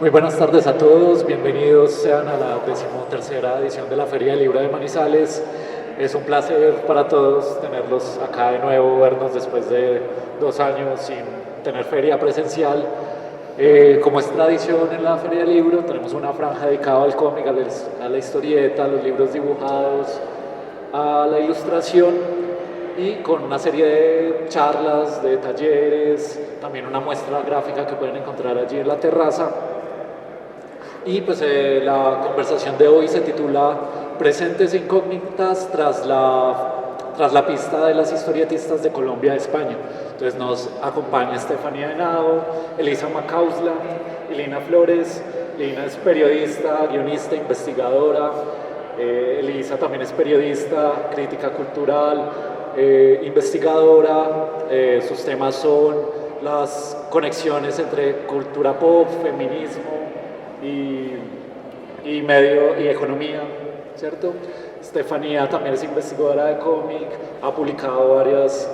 Muy buenas tardes a todos, bienvenidos sean a la 13ª edición de la Feria del Libro de Manizales. Es un placer para todos tenerlos acá de nuevo, vernos después de 2 años sin tener feria presencial. Como es tradición en la Feria del Libro, tenemos una franja dedicada al cómic, a la historieta, a los libros dibujados, a la ilustración y con una serie de charlas, de talleres, también una muestra gráfica que pueden encontrar allí en la terraza. Y pues la conversación de hoy se titula Presentes e incógnitas tras la pista de las historietistas de Colombia y España. Entonces nos acompaña Estefanía Henao, Elisa Macausla, Elina Flores. Elina es periodista, guionista, investigadora. Elisa también es periodista, crítica cultural, investigadora. Sus temas son las conexiones entre cultura pop, feminismo y medio y economía, ¿cierto? Estefanía también es investigadora de cómic, ha publicado varios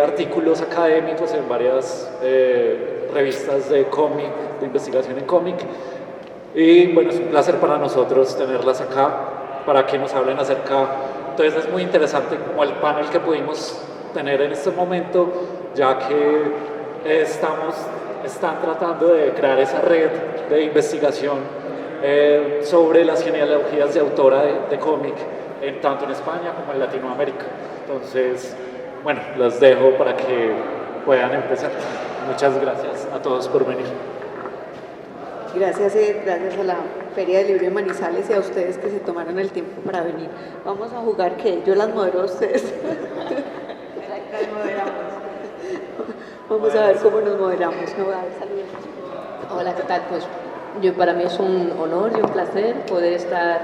artículos académicos en varias revistas de cómic, de investigación en cómic. Y bueno, es un placer para nosotros tenerlas acá para que nos hablen acerca. Entonces es muy interesante como el panel que pudimos tener en este momento, ya que están tratando de crear esa red de investigación sobre las genealogías de autora de cómic, tanto en España como en Latinoamérica. Entonces, bueno, los dejo para que puedan empezar. Muchas gracias a todos por venir. Gracias a la Feria del Libro de Manizales y a ustedes que se tomaron el tiempo para venir. Vamos a jugar, ¿qué? Yo las modero a ustedes. Vamos a ver cómo nos moderamos. No, saludos. Hola, ¿qué tal? Pues para mí es un honor y un placer poder estar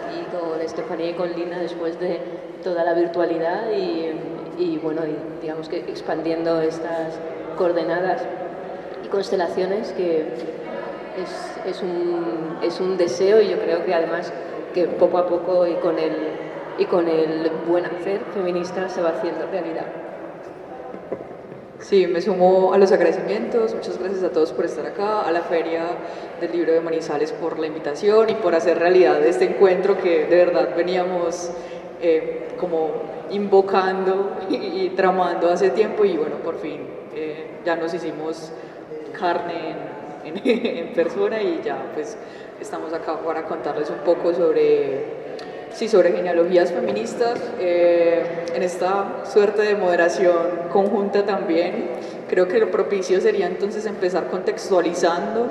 aquí con Estefanía y con Lina después de toda la virtualidad y bueno, digamos que expandiendo estas coordenadas y constelaciones que es un deseo, y yo creo que además que poco a poco y con el buen hacer feminista se va haciendo realidad. Sí, me sumo a los agradecimientos. Muchas gracias a todos por estar acá, a la Feria del Libro de Manizales por la invitación y por hacer realidad este encuentro que de verdad veníamos como invocando y tramando hace tiempo, y bueno, por fin ya nos hicimos carne en persona y ya pues estamos acá para contarles un poco sobre genealogías feministas, en esta suerte de moderación conjunta también. Creo que lo propicio sería entonces empezar contextualizando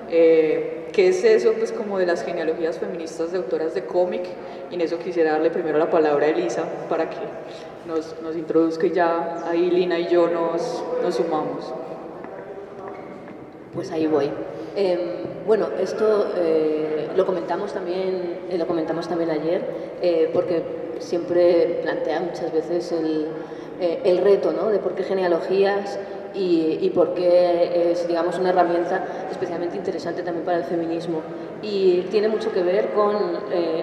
qué es eso, pues como de las genealogías feministas de autoras de cómic, y en eso quisiera darle primero la palabra a Elisa para que nos introduzca, y ya ahí Lina y yo nos sumamos. Pues ahí voy. Bueno, esto lo comentamos también ayer, porque siempre plantea muchas veces el reto, ¿no?, de por qué genealogías y por qué es, digamos, una herramienta especialmente interesante también para el feminismo. Y tiene mucho que ver con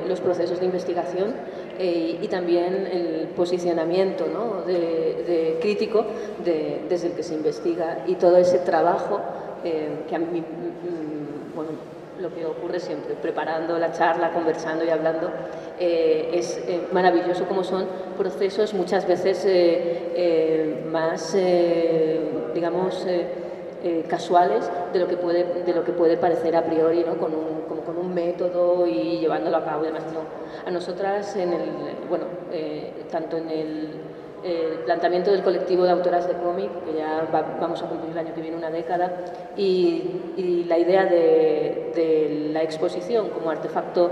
los procesos de investigación y también el posicionamiento, ¿no?, de crítico desde el que se investiga, y todo ese trabajo que a mí, bueno, lo que ocurre siempre, preparando la charla, conversando y hablando, es maravilloso como son procesos muchas veces más, digamos, casuales de lo que puede parecer a priori, ¿no?, como con un método y llevándolo a cabo y demás. No. A nosotras, tanto en el planteamiento del colectivo de autoras de cómic, que ya vamos a cumplir el año que viene una década, y la idea de la exposición como artefacto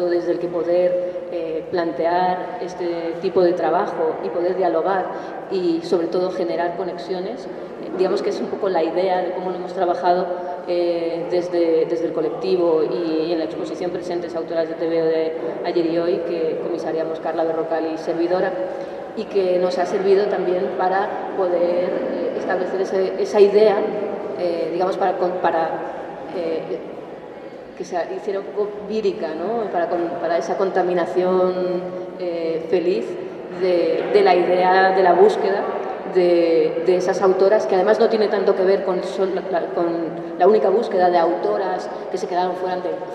desde el que poder plantear este tipo de trabajo y poder dialogar y sobre todo generar conexiones, digamos que es un poco la idea de cómo lo hemos trabajado desde el colectivo y en la exposición presentes autoras de TVO de ayer y hoy, que comisariamos Carla Berrocal y servidora, y que nos ha servido también para poder establecer esa idea, digamos, para que se hiciera un poco vírica, ¿no? Para esa contaminación feliz de la idea de la búsqueda de esas autoras, que además no tiene tanto que ver con la única búsqueda de autoras que se quedaron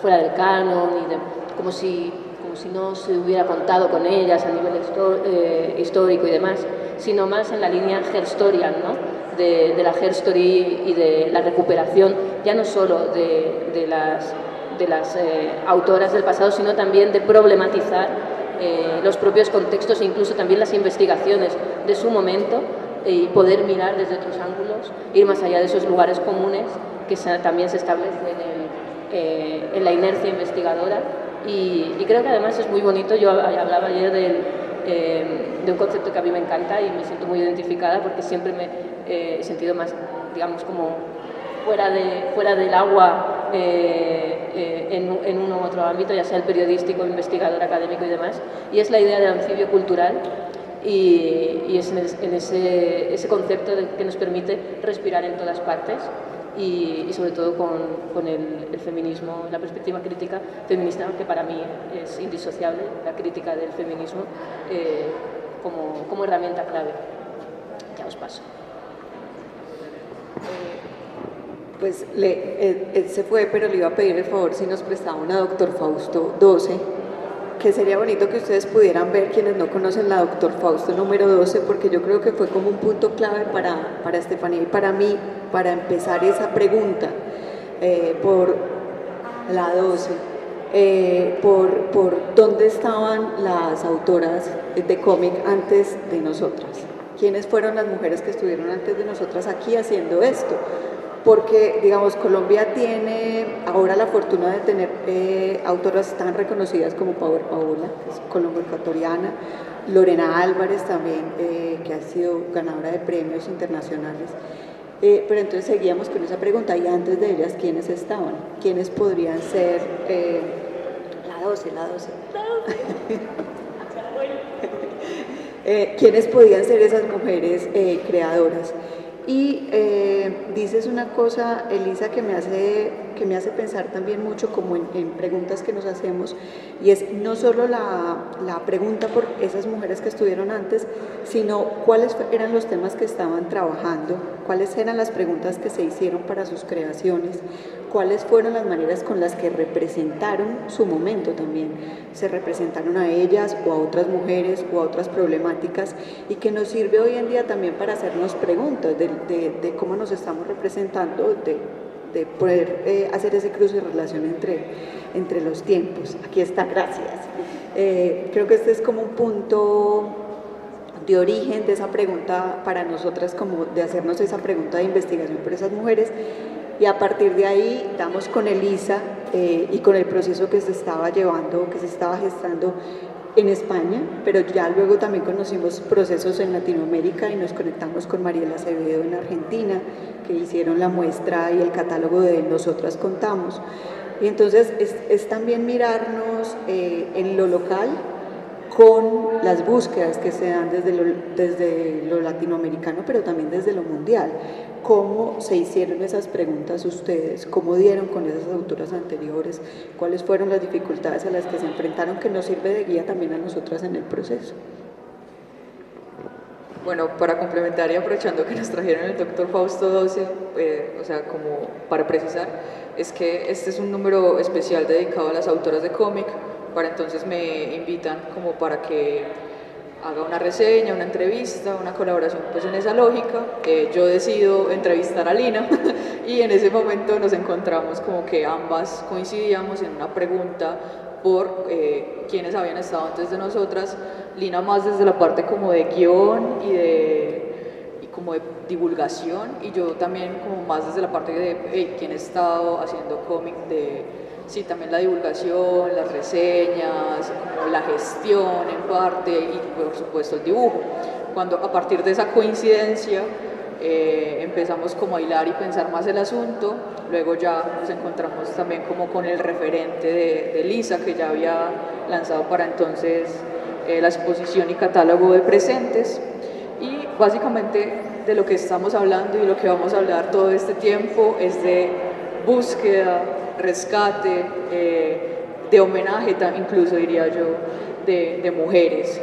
fuera del canon, como si no se hubiera contado con ellas a nivel histórico y demás, sino más en la línea Herstorian, ¿no? De la Herstory y de la recuperación, ya no solo de las autoras del pasado, sino también de problematizar los propios contextos e incluso también las investigaciones de su momento, y poder mirar desde otros ángulos, ir más allá de esos lugares comunes que también se establecen en la inercia investigadora. Y creo que además es muy bonito. Yo hablaba ayer de un concepto que a mí me encanta y me siento muy identificada, porque siempre me he sentido más, digamos, como fuera del agua en uno u otro ámbito, ya sea el periodístico, investigador, académico y demás, y es la idea del anfibio cultural, y es en ese concepto que nos permite respirar en todas partes, y sobre todo con el feminismo, la perspectiva crítica feminista, que para mí es indisociable, la crítica del feminismo como herramienta clave. Ya os paso. Pues él se fue, pero le iba a pedir el favor si nos prestaba una Doctor Fausto 12, que sería bonito que ustedes pudieran ver, quienes no conocen la Doctor Fausto número 12, porque yo creo que fue como un punto clave para Estefanía y para mí, para empezar esa pregunta por la 12, por dónde estaban las autoras de cómic antes de nosotras. ¿Quiénes fueron las mujeres que estuvieron antes de nosotras aquí haciendo esto? Porque, digamos, Colombia tiene ahora la fortuna de tener autoras tan reconocidas como Power Paola, que es colombo-ecuatoriana, Lorena Álvarez también, que ha sido ganadora de premios internacionales. Pero entonces seguíamos con esa pregunta, y antes de ellas, ¿quiénes estaban? ¿Quiénes podrían ser? La 12. ¿Quiénes podían ser esas mujeres creadoras? Y dices una cosa, Elisa, que me hace pensar también mucho como en preguntas que nos hacemos, y es no solo la pregunta por esas mujeres que estuvieron antes, sino cuáles eran los temas que estaban trabajando, cuáles eran las preguntas que se hicieron para sus creaciones, cuáles fueron las maneras con las que representaron su momento también, se representaron a ellas o a otras mujeres o a otras problemáticas, y que nos sirve hoy en día también para hacernos preguntas de cómo nos estamos representando, de poder hacer ese cruce de relación entre los tiempos. Aquí está, gracias. Creo que este es como un punto de origen de esa pregunta para nosotras, como de hacernos esa pregunta de investigación por esas mujeres, y a partir de ahí damos con Elisa y con el proceso que se estaba llevando, que se estaba gestando en España, pero ya luego también conocimos procesos en Latinoamérica y nos conectamos con Mariela Acevedo en Argentina, que hicieron la muestra y el catálogo de Nosotras Contamos. Y entonces es también mirarnos en lo local con las búsquedas que se dan desde lo latinoamericano, pero también desde lo mundial. ¿Cómo se hicieron esas preguntas ustedes? ¿Cómo dieron con esas autoras anteriores? ¿Cuáles fueron las dificultades a las que se enfrentaron, que nos sirve de guía también a nosotras en el proceso? Bueno, para complementar y aprovechando que nos trajeron el Doctor Fausto 12, o sea, como para precisar, es que este es un número especial dedicado a las autoras de cómic. Para entonces me invitan como para que haga una reseña, una entrevista, una colaboración pues en esa lógica. Yo decido entrevistar a Lina y en ese momento nos encontramos como que ambas coincidíamos en una pregunta por quienes habían estado antes de nosotras. Lina más desde la parte como de guión y como de divulgación, y yo también como más desde la parte de quién ha estado haciendo cómic, sí, también la divulgación, las reseñas, como la gestión en parte, y por supuesto el dibujo. Cuando a partir de esa coincidencia empezamos como a hilar y pensar más el asunto, luego ya nos encontramos también como con el referente de Lisa, que ya había lanzado para entonces la exposición y catálogo de presentes, y básicamente de lo que estamos hablando y lo que vamos a hablar todo este tiempo es de búsqueda, rescate, de homenaje, incluso diría yo, de mujeres.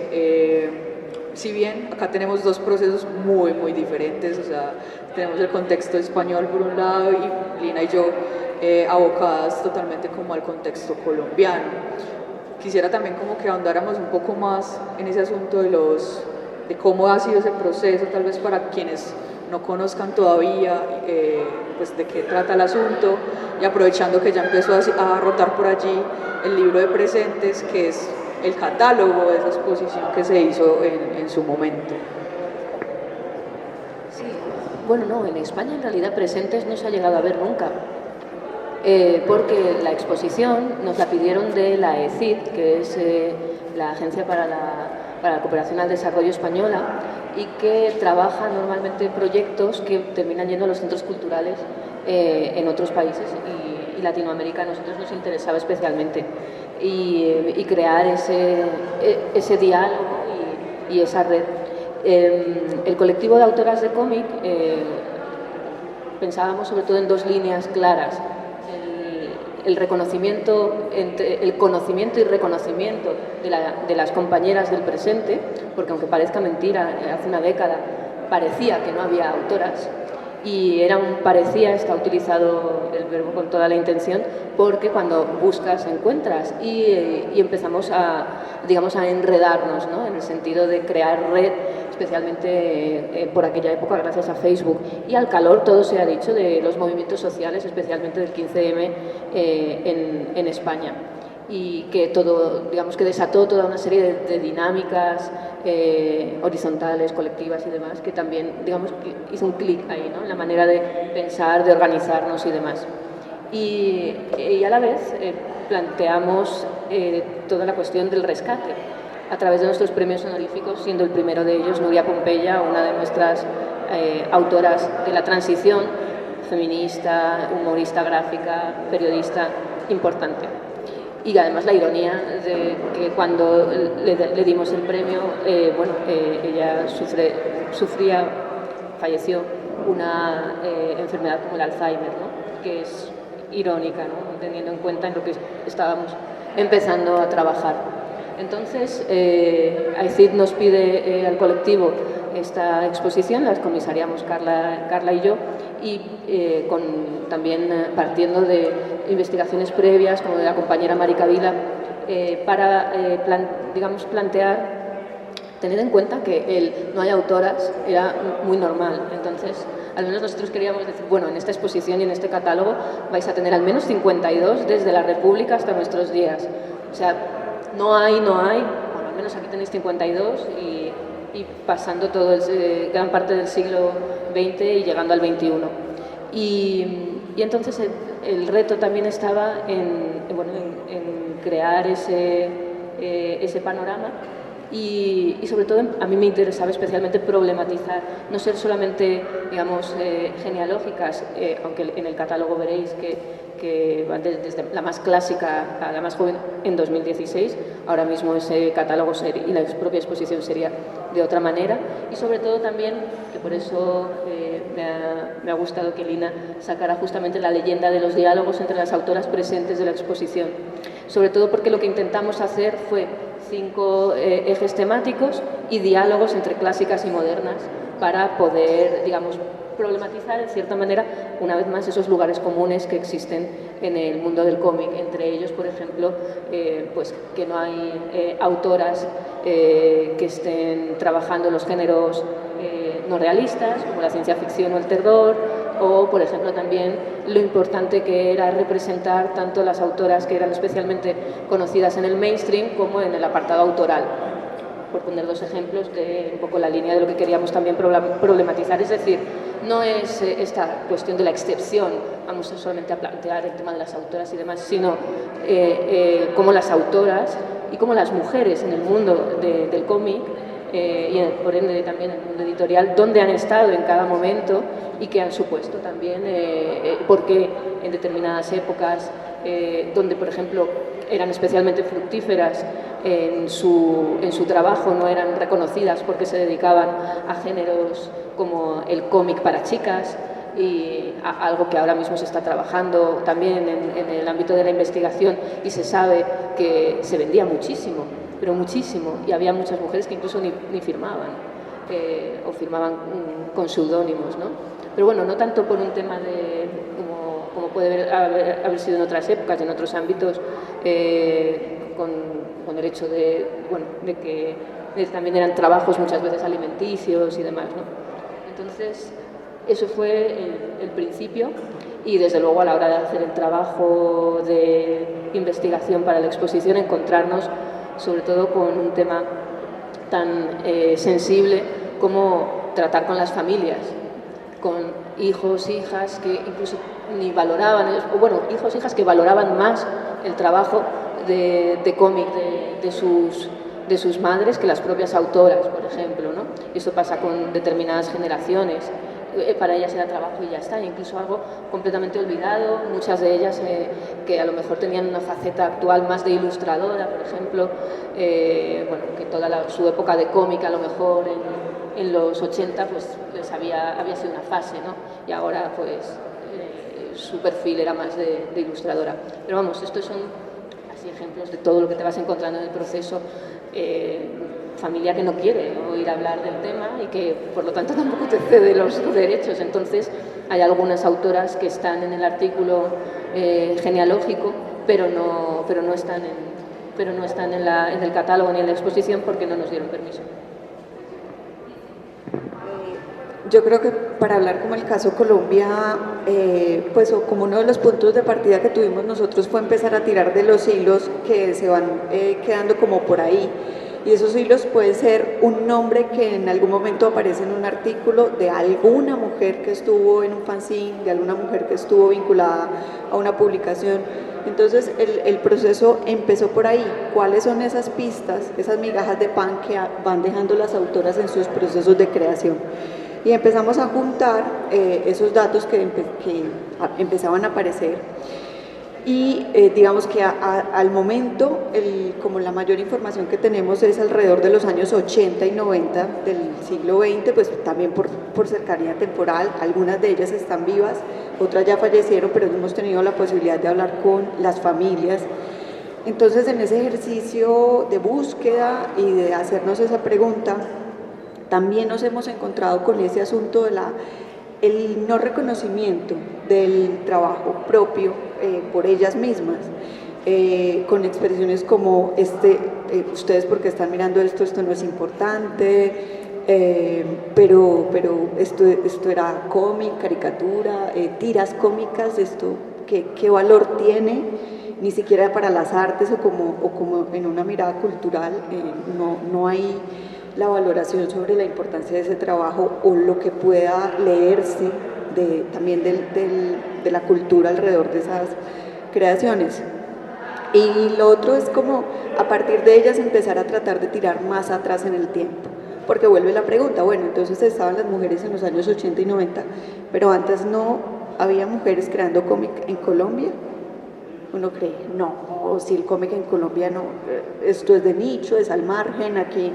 Si bien acá tenemos dos procesos muy, muy diferentes, o sea, tenemos el contexto español por un lado y Lina y yo abocadas totalmente como al contexto colombiano. Quisiera también como que ahondáramos un poco más en ese asunto de cómo ha sido ese proceso, tal vez para quienes no conozcan todavía pues de qué trata el asunto, y aprovechando que ya empezó a rotar por allí el libro de presentes, que es el catálogo de esa exposición que se hizo en su momento. Sí, bueno, no, en España en realidad presentes no se ha llegado a ver nunca, porque la exposición nos la pidieron de la ECID, que es la Agencia para la Cooperación al Desarrollo Española, y que trabaja normalmente proyectos que terminan yendo a los centros culturales en otros países, y Latinoamérica a nosotros nos interesaba especialmente, y crear ese diálogo y esa red. El colectivo de autoras de cómic pensábamos sobre todo en dos líneas claras: el reconocimiento, el conocimiento y reconocimiento de las compañeras del presente, porque aunque parezca mentira, hace una década parecía que no había autoras, y parecía, está utilizado el verbo con toda la intención, porque cuando buscas encuentras, y empezamos digamos, a enredarnos, ¿no? En el sentido de crear red, especialmente por aquella época gracias a Facebook y al calor, todo se ha dicho, de los movimientos sociales, especialmente del 15M en España, y que digamos, que desató toda una serie de dinámicas horizontales, colectivas y demás, que también, digamos, que hizo un clic ahí, ¿no? En la manera de pensar, de organizarnos y demás. Y a la vez planteamos toda la cuestión del rescate a través de nuestros premios honoríficos, siendo el primero de ellos Nuria Pompeya, una de nuestras autoras de la transición, feminista, humorista gráfica, periodista importante. Y además la ironía de que cuando le dimos el premio, ella falleció una enfermedad como el Alzheimer, ¿no? Que es irónica, ¿no? Teniendo en cuenta en lo que estábamos empezando a trabajar. Entonces, AICID nos pide al colectivo esta exposición, la comisariamos Carla y yo, y también partiendo de investigaciones previas, como de la compañera Marica Vila, para plantear, tener en cuenta que no hay autoras era muy normal. Entonces, al menos nosotros queríamos decir, bueno, en esta exposición y en este catálogo vais a tener al menos 52 desde la República hasta nuestros días. O sea, no hay, bueno, al menos aquí tenéis 52 y pasando gran parte del siglo XX y llegando al XXI. Y entonces el reto también estaba en crear ese panorama. Y sobre todo a mí me interesaba especialmente problematizar, no ser solamente, digamos, genealógicas, aunque en el catálogo veréis que van desde la más clásica a la más joven en 2016, ahora mismo ese catálogo y la propia exposición sería de otra manera, y sobre todo también, que por eso me ha gustado que Lina sacara justamente la leyenda de los diálogos entre las autoras presentes de la exposición, sobre todo porque lo que intentamos hacer fue 5 ejes temáticos y diálogos entre clásicas y modernas para poder, digamos, problematizar en cierta manera, una vez más, esos lugares comunes que existen en el mundo del cómic. Entre ellos, por ejemplo, pues que no hay autoras que estén trabajando los géneros no realistas, como la ciencia ficción o el terror, o, por ejemplo, también lo importante que era representar tanto las autoras que eran especialmente conocidas en el mainstream como en el apartado autoral, por poner 2 ejemplos de un poco la línea de lo que queríamos también problematizar. Es decir, no es esta cuestión de la excepción, vamos solamente a plantear el tema de las autoras y demás, sino cómo las autoras y cómo las mujeres en el mundo del cómic y por ende también en el mundo editorial, dónde han estado en cada momento y qué han supuesto también, porque en determinadas épocas, donde por ejemplo eran especialmente fructíferas en su trabajo, no eran reconocidas porque se dedicaban a géneros como el cómic para chicas, y algo que ahora mismo se está trabajando también en el ámbito de la investigación, y se sabe que se vendía muchísimo, pero muchísimo, y había muchas mujeres que incluso ni firmaban, o firmaban con seudónimos, ¿no? Pero bueno, no tanto por un tema de, como puede haber sido en otras épocas, en otros ámbitos, con el hecho de, bueno, de que también eran trabajos muchas veces alimenticios y demás, ¿no? Entonces, eso fue el principio, y desde luego a la hora de hacer el trabajo de investigación para la exposición, encontrarnos sobre todo con un tema tan sensible como tratar con las familias, con hijos, hijas que incluso ni valoraban, o bueno, hijos, hijas que valoraban más el trabajo de cómic de sus madres que las propias autoras, por ejemplo, ¿no? Eso pasa con determinadas generaciones. Para ellas era trabajo y ya está, incluso algo completamente olvidado, muchas de ellas que a lo mejor tenían una faceta actual más de ilustradora, por ejemplo, bueno, que toda su época de cómic a lo mejor en los 80 pues les había sido una fase, ¿no? Y ahora pues su perfil era más de ilustradora. Pero vamos, estos son así ejemplos de todo lo que te vas encontrando en el proceso. Familia que no quiere oír hablar del tema y que por lo tanto tampoco te cede los derechos. Entonces hay algunas autoras que están en el artículo genealógico, pero no están en el catálogo ni en la exposición porque no nos dieron permiso. Yo creo que para hablar como el caso Colombia, pues o como uno de los puntos de partida que tuvimos nosotros fue empezar a tirar de los hilos que se van quedando como por ahí. Y esos hilos puede ser un nombre que en algún momento aparece en un artículo de alguna mujer que estuvo en un fanzine, de alguna mujer que estuvo vinculada a una publicación. Entonces el proceso empezó por ahí. ¿Cuáles son esas pistas, esas migajas de pan que van dejando las autoras en sus procesos de creación? Y empezamos a juntar esos datos que empezaban a aparecer. Y digamos que al momento, como la mayor información que tenemos es alrededor de los años 80 y 90 del siglo XX, pues también por cercanía temporal, algunas de ellas están vivas, otras ya fallecieron, pero hemos tenido la posibilidad de hablar con las familias. Entonces, en ese ejercicio de búsqueda y de hacernos esa pregunta, también nos hemos encontrado con ese asunto de el no reconocimiento del trabajo propio por ellas mismas, con expresiones como ustedes porque están mirando esto no es importante, pero esto era cómic, caricatura, tiras cómicas, esto ¿qué valor tiene? Ni siquiera para las artes o como en una mirada cultural no hay la valoración sobre la importancia de ese trabajo o lo que pueda leerse también de la cultura alrededor de esas creaciones. Y lo otro es como a partir de ellas empezar a tratar de tirar más atrás en el tiempo, porque vuelve la pregunta, bueno, entonces estaban las mujeres en los años 80 y 90, pero antes no había mujeres creando cómic en Colombia. Uno cree, no, o si el cómic en Colombia no, esto es de nicho, es al margen, aquí.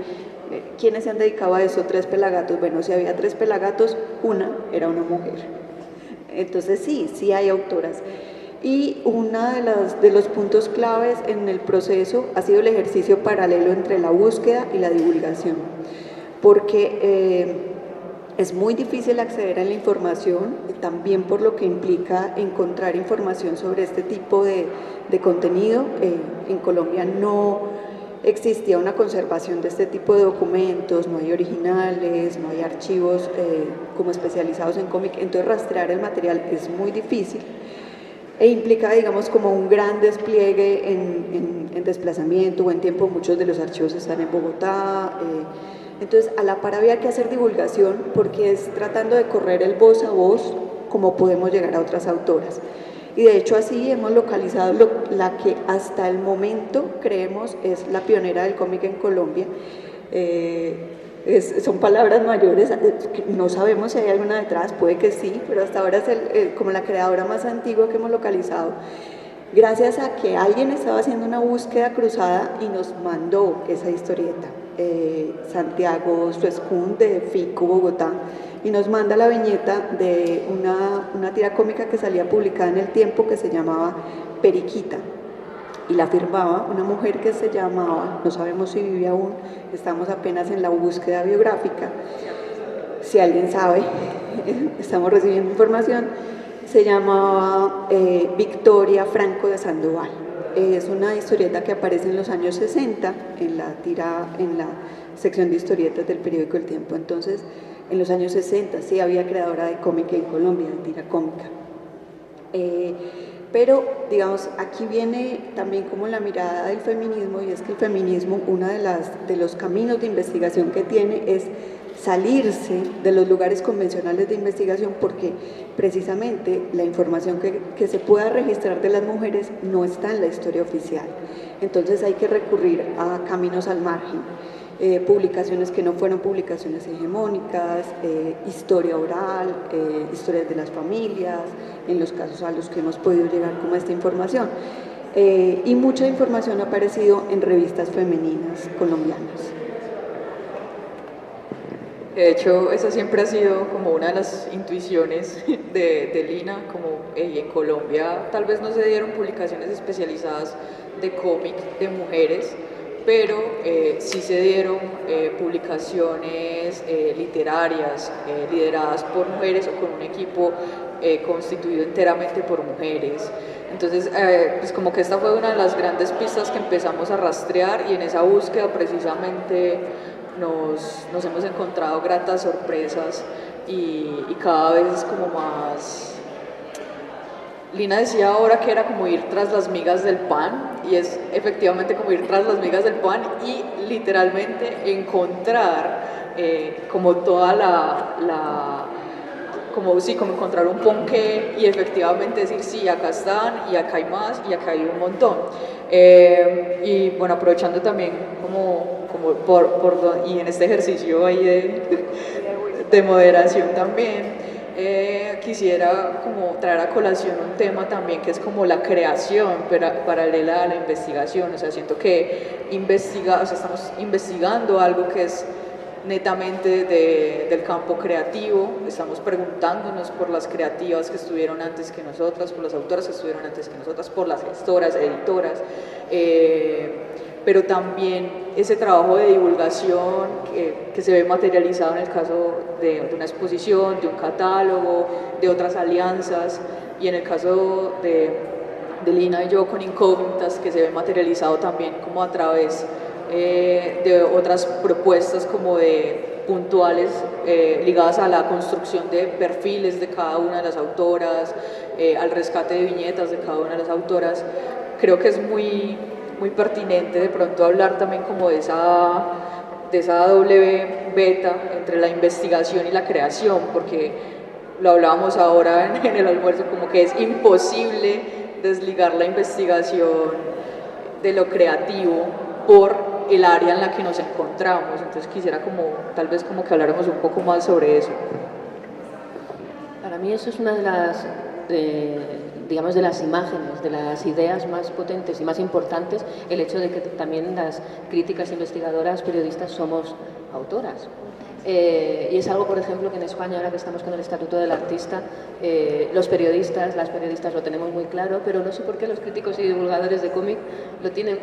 ¿Quiénes se han dedicado a eso? 3 pelagatos. Bueno, si había 3 pelagatos, una era una mujer. Entonces sí hay autoras. Y uno de los puntos claves en el proceso ha sido el ejercicio paralelo entre la búsqueda y la divulgación, porque es muy difícil acceder a la información, también por lo que implica encontrar información sobre este tipo de contenido. En Colombia no existía una conservación de este tipo de documentos, no hay originales, no hay archivos como especializados en cómic, entonces rastrear el material es muy difícil e implica, digamos, como un gran despliegue en desplazamiento o en tiempo. Muchos de los archivos están en Bogotá, entonces a la par había que hacer divulgación porque es tratando de correr el voz a voz como podemos llegar a otras autoras. Y de hecho así hemos localizado la que hasta el momento creemos es la pionera del cómic en Colombia. Son palabras mayores, no sabemos si hay alguna detrás, puede que sí, pero hasta ahora es como la creadora más antigua que hemos localizado, gracias a que alguien estaba haciendo una búsqueda cruzada y nos mandó esa historieta. Santiago Suescún de FICO Bogotá y nos manda la viñeta de una tira cómica que salía publicada en El Tiempo que se llamaba Periquita, y la firmaba una mujer que se llamaba, no sabemos si vive aún, estamos apenas en la búsqueda biográfica, si alguien sabe, estamos recibiendo información, se llamaba Victoria Franco de Sandoval. Es una historieta que aparece en los años 60 en la sección de historietas del periódico El Tiempo. Entonces, en los años 60 sí había creadora de cómic en Colombia, de tira cómica. Pero, digamos, aquí viene también como la mirada del feminismo, y es que el feminismo, uno de los caminos de investigación que tiene es salirse de los lugares convencionales de investigación, porque precisamente la información que se pueda registrar de las mujeres no está en la historia oficial. Entonces hay que recurrir a caminos al margen, publicaciones que no fueron publicaciones hegemónicas, historia oral, historias de las familias, en los casos a los que hemos podido llegar como esta información. Y mucha información ha aparecido en revistas femeninas colombianas. De hecho, esa siempre ha sido como una de las intuiciones de Lina, como en Colombia tal vez no se dieron publicaciones especializadas de cómic de mujeres, pero sí se dieron publicaciones literarias lideradas por mujeres o con un equipo constituido enteramente por mujeres. Entonces, pues como que esta fue una de las grandes pistas que empezamos a rastrear, y en esa búsqueda precisamente nos hemos encontrado gratas sorpresas y cada vez es como más... Lina decía ahora que era como ir tras las migas del pan, y es efectivamente como ir tras las migas del pan y literalmente encontrar como toda como encontrar un ponqué y efectivamente decir sí, acá están y acá hay más y acá hay un montón. Y bueno, aprovechando también y en este ejercicio ahí de moderación también, quisiera como traer a colación un tema también que es como la creación paralela a la investigación. O sea, siento que estamos investigando algo que es netamente del campo creativo, estamos preguntándonos por las creativas que estuvieron antes que nosotras, por las autoras que estuvieron antes que nosotras, por las gestoras, editoras, pero también ese trabajo de divulgación que se ve materializado en el caso de una exposición, de un catálogo, de otras alianzas, y en el caso de Lina y yo con Incógnitas, que se ve materializado también como a través de otras propuestas como de puntuales ligadas a la construcción de perfiles de cada una de las autoras, al rescate de viñetas de cada una de las autoras. Creo que es muy pertinente de pronto hablar también como de esa doble beta entre la investigación y la creación, porque lo hablábamos ahora en el almuerzo, como que es imposible desligar la investigación de lo creativo por el área en la que nos encontramos. Entonces quisiera tal vez que habláramos un poco más sobre eso. Para mí eso es una de las digamos, de las imágenes, de las ideas más potentes y más importantes, el hecho de que también las críticas, investigadoras, periodistas somos autoras. Y es algo, por ejemplo, que en España, ahora que estamos con el Estatuto del Artista, las periodistas lo tenemos muy claro, pero no sé por qué los críticos y divulgadores de cómic lo tienen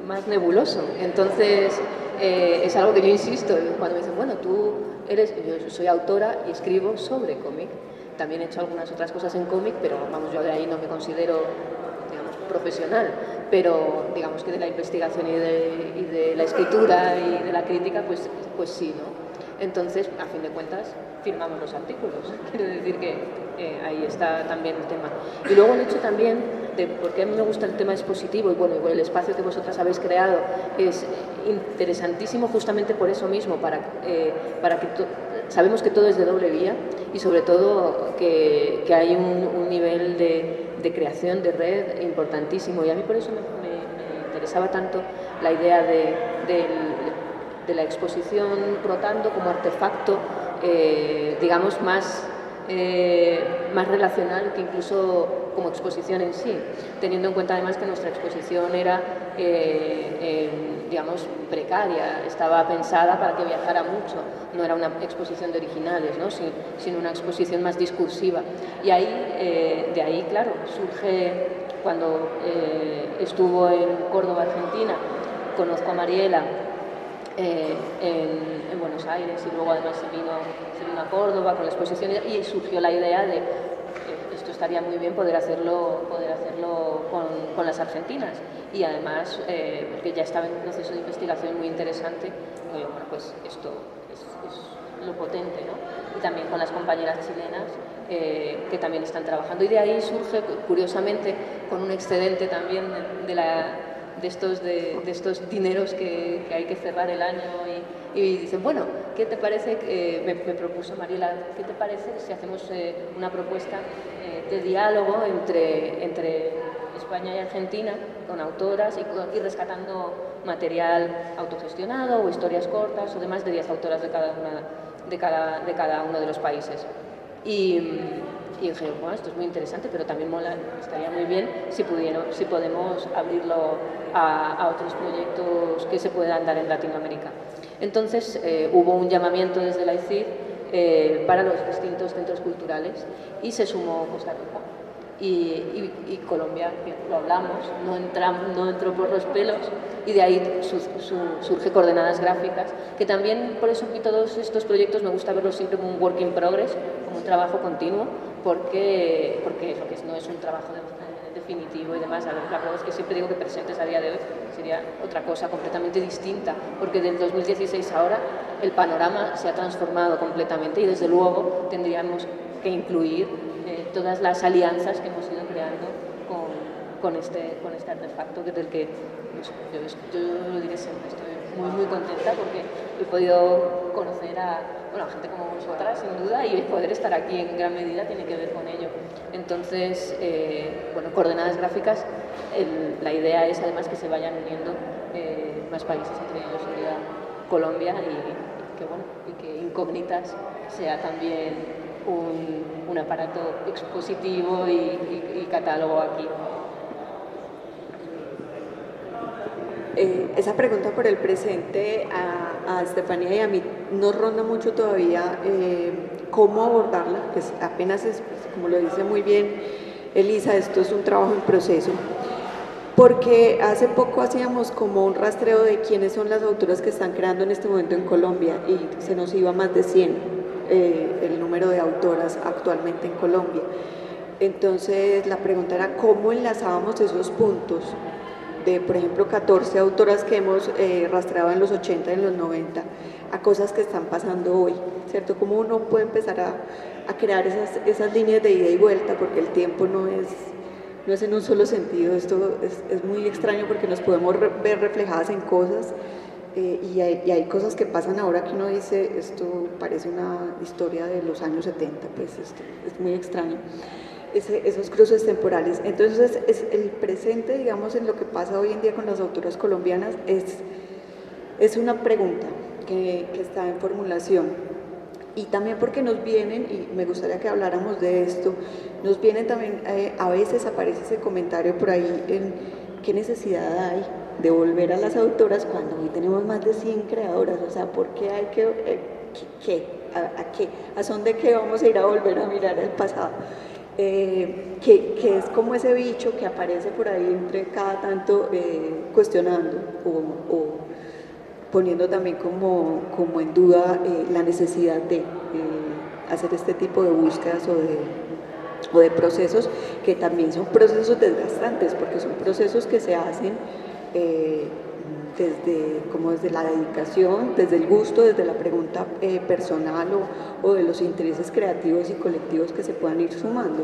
más nebuloso. Entonces, es algo que yo insisto, cuando me dicen, bueno, yo soy autora y escribo sobre cómic. También he hecho algunas otras cosas en cómic, pero vamos, yo de ahí no me considero, digamos, profesional, pero digamos que de la investigación y de la escritura y de la crítica, pues sí, ¿no? Entonces, a fin de cuentas, firmamos los artículos. Quiero decir que ahí está también el tema. Y luego el hecho también de por qué a mí me gusta el tema expositivo, y bueno, el espacio que vosotras habéis creado es interesantísimo justamente por eso mismo, para que sabemos que todo es de doble vía, y sobre todo que hay un nivel de creación de red importantísimo, y a mí por eso me interesaba tanto la idea de la exposición rotando como artefacto, digamos, más relacional que incluso como exposición en sí, teniendo en cuenta además que nuestra exposición era digamos, precaria, estaba pensada para que viajara mucho, no era una exposición de originales, ¿no? Sino una exposición más discursiva. Y ahí, de ahí, claro, surge, cuando estuvo en Córdoba, Argentina, conozco a Mariela en Buenos Aires, y luego además se vino a Córdoba con la exposición, y surgió la idea de esto estaría muy bien poder hacerlo con las argentinas, y además porque ya estaba en un proceso de investigación muy interesante, bueno, pues esto es lo potente, ¿no? Y también con las compañeras chilenas que también están trabajando, y de ahí surge, curiosamente, con un excedente también de estos dineros que hay que cerrar el año, y dicen, bueno, ¿qué te parece? Me propuso Mariela, ¿qué te parece si hacemos una propuesta de diálogo entre España y Argentina, con autoras y rescatando material autogestionado o historias cortas o demás de 10 autoras de cada uno de los países? Y dije, bueno, esto es muy interesante, pero también estaría muy bien si podemos abrirlo a otros proyectos que se puedan dar en Latinoamérica. Entonces hubo un llamamiento desde la ICID para los distintos centros culturales, y se sumó Costa Rica y Colombia, que lo hablamos, no entró por los pelos, y de ahí surge Coordenadas Gráficas, que también, por eso, a mí todos estos proyectos me gusta verlos siempre como un work in progress, como un trabajo continuo, porque no es un trabajo definitivo y demás. La verdad es que siempre digo que Presentes a día de hoy sería otra cosa completamente distinta, porque del 2016 a ahora el panorama se ha transformado completamente, y desde luego tendríamos que incluir todas las alianzas que hemos ido creando con este artefacto, del que yo lo diré siempre, estoy muy, muy contenta, porque he podido conocer a gente como vosotras, sin duda, y el poder estar aquí en gran medida tiene que ver con ello. Entonces, Coordenadas Gráficas, la idea es además que se vayan uniendo más países, entre ellos sería Colombia, y que Incógnitas sea también un aparato expositivo y catálogo aquí. Esa pregunta por el presente a Estefanía y a mí nos ronda mucho todavía cómo abordarla, pues apenas es, como lo dice muy bien Elisa, esto es un trabajo en proceso, porque hace poco hacíamos como un rastreo de quiénes son las autoras que están creando en este momento en Colombia, y se nos iba más de 100 el número de autoras actualmente en Colombia. Entonces la pregunta era cómo enlazábamos esos puntos de, por ejemplo, 14 autoras que hemos rastreado en los 80 y en los 90 a cosas que están pasando hoy, ¿cierto? Cómo uno puede empezar a crear esas líneas de ida y vuelta, porque el tiempo no es en un solo sentido. Esto es muy extraño, porque nos podemos ver reflejadas en cosas y hay cosas que pasan ahora que uno dice, esto parece una historia de los años 70, pues esto es muy extraño. Esos cruces temporales. Entonces, el presente, digamos, en lo que pasa hoy en día con las autoras colombianas es una pregunta que está en formulación, y también porque nos vienen, y me gustaría que habláramos de esto, nos vienen también, a veces aparece ese comentario por ahí, en qué necesidad hay de volver a las autoras cuando hoy tenemos más de 100 creadoras, o sea, ¿por qué hay que ¿a son de qué vamos a ir a volver a mirar el pasado? Que es como ese bicho que aparece por ahí entre cada tanto cuestionando o poniendo también como en duda la necesidad de hacer este tipo de búsquedas o de procesos, que también son procesos desgastantes, porque son procesos que se hacen desde la dedicación, desde el gusto, desde la pregunta personal o de los intereses creativos y colectivos que se puedan ir sumando.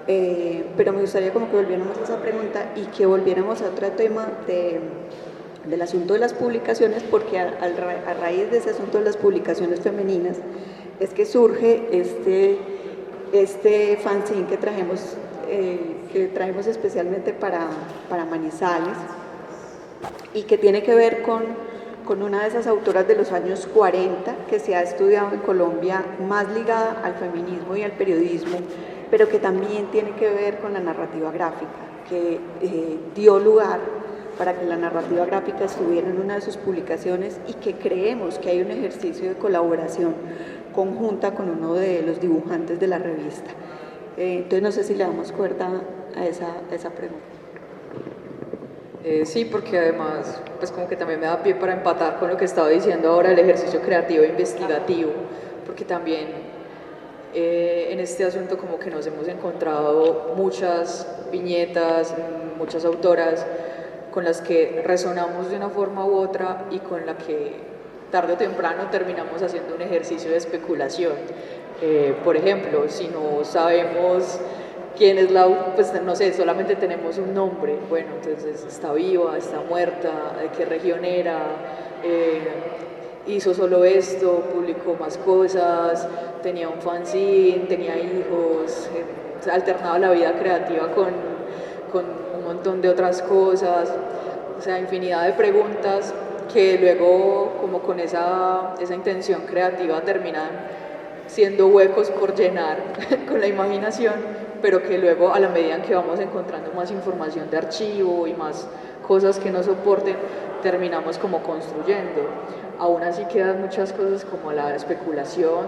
Pero me gustaría como que volviéramos a esa pregunta y que volviéramos a otro tema del asunto de las publicaciones, porque a raíz de ese asunto de las publicaciones femeninas es que surge este fanzine que trajimos especialmente para Manizales, y que tiene que ver con una de esas autoras de los años 40 que se ha estudiado en Colombia, más ligada al feminismo y al periodismo, pero que también tiene que ver con la narrativa gráfica, que dio lugar para que la narrativa gráfica estuviera en una de sus publicaciones y que creemos que hay un ejercicio de colaboración conjunta con uno de los dibujantes de la revista. Entonces no sé si le damos cuerda a esa pregunta. Sí, porque además, pues como que también me da pie para empatar con lo que estaba diciendo ahora, el ejercicio creativo e investigativo, porque también en este asunto como que nos hemos encontrado muchas viñetas, muchas autoras con las que resonamos de una forma u otra y con la que tarde o temprano terminamos haciendo un ejercicio de especulación. Por ejemplo, si no sabemos quién es pues no sé, solamente tenemos un nombre, bueno, entonces está viva, está muerta, de qué región era, hizo solo esto, publicó más cosas, tenía un fanzine, tenía hijos, alternaba la vida creativa con un montón de otras cosas, o sea, infinidad de preguntas que luego como con esa intención creativa terminan siendo huecos por llenar con la imaginación, pero que luego a la medida en que vamos encontrando más información de archivo y más cosas que nos soporten, terminamos como construyendo. Aún así quedan muchas cosas como la especulación,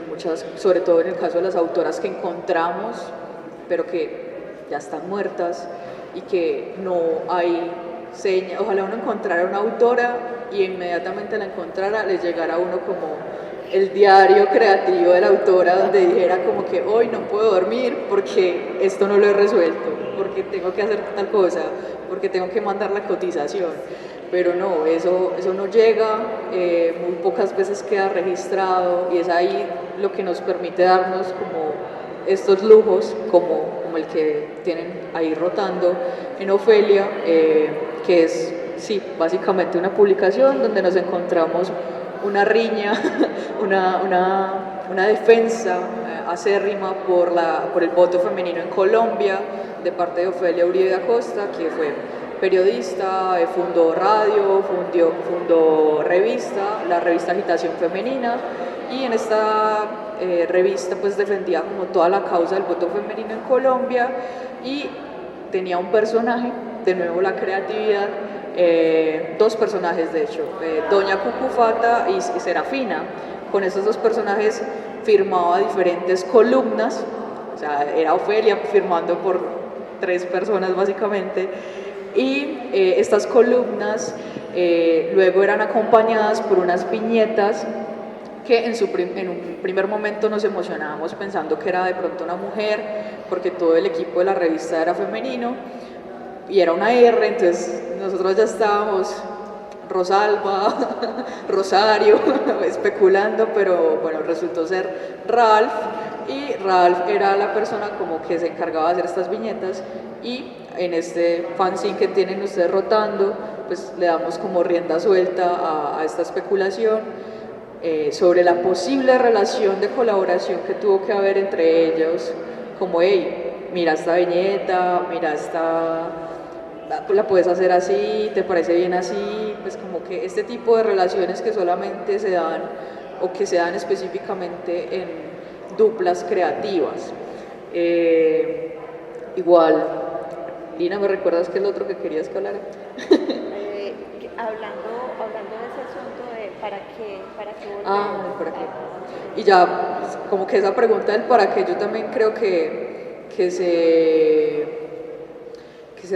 muchas, sobre todo en el caso de las autoras que encontramos, pero que ya están muertas y que no hay señas. Ojalá uno encontrara una autora y inmediatamente la encontrara, les llegara a uno como el diario creativo de la autora donde dijera como que hoy no puedo dormir porque esto no lo he resuelto, porque tengo que hacer tal cosa, porque tengo que mandar la cotización, pero no, eso no llega, muy pocas veces queda registrado y es ahí lo que nos permite darnos como estos lujos como el que tienen ahí rotando en Ofelia, que es, sí, básicamente una publicación donde nos encontramos una riña, una defensa acérrima por el voto femenino en Colombia de parte de Ofelia Uribe Acosta, que fue periodista, fundó radio, fundó revista, la revista Agitación Femenina, y en esta revista pues defendía como toda la causa del voto femenino en Colombia y tenía un personaje, de nuevo la creatividad, dos personajes de hecho, Doña Cucufata y Serafina. Con esos dos personajes firmaba diferentes columnas, o sea, era Ofelia firmando por tres personas básicamente, y estas columnas luego eran acompañadas por unas viñetas que en un primer momento nos emocionábamos pensando que era de pronto una mujer, porque todo el equipo de la revista era femenino, y era una R, entonces nosotros ya estábamos Rosalba, Rosario, especulando, pero bueno, resultó ser Ralph, y Ralph era la persona como que se encargaba de hacer estas viñetas, y en este fanzine que tienen ustedes rotando, pues le damos como rienda suelta a esta especulación sobre la posible relación de colaboración que tuvo que haber entre ellos, como, hey, mira esta viñeta, mira esta, la puedes hacer así, te parece bien así, pues como que este tipo de relaciones que solamente se dan o que se dan específicamente en duplas creativas. Igual, Lina, ¿me recuerdas qué es lo otro que querías que hablara? Hablando de ese asunto de para qué volver. ¿Para qué? Y ya, como que esa pregunta del para qué, yo también creo que se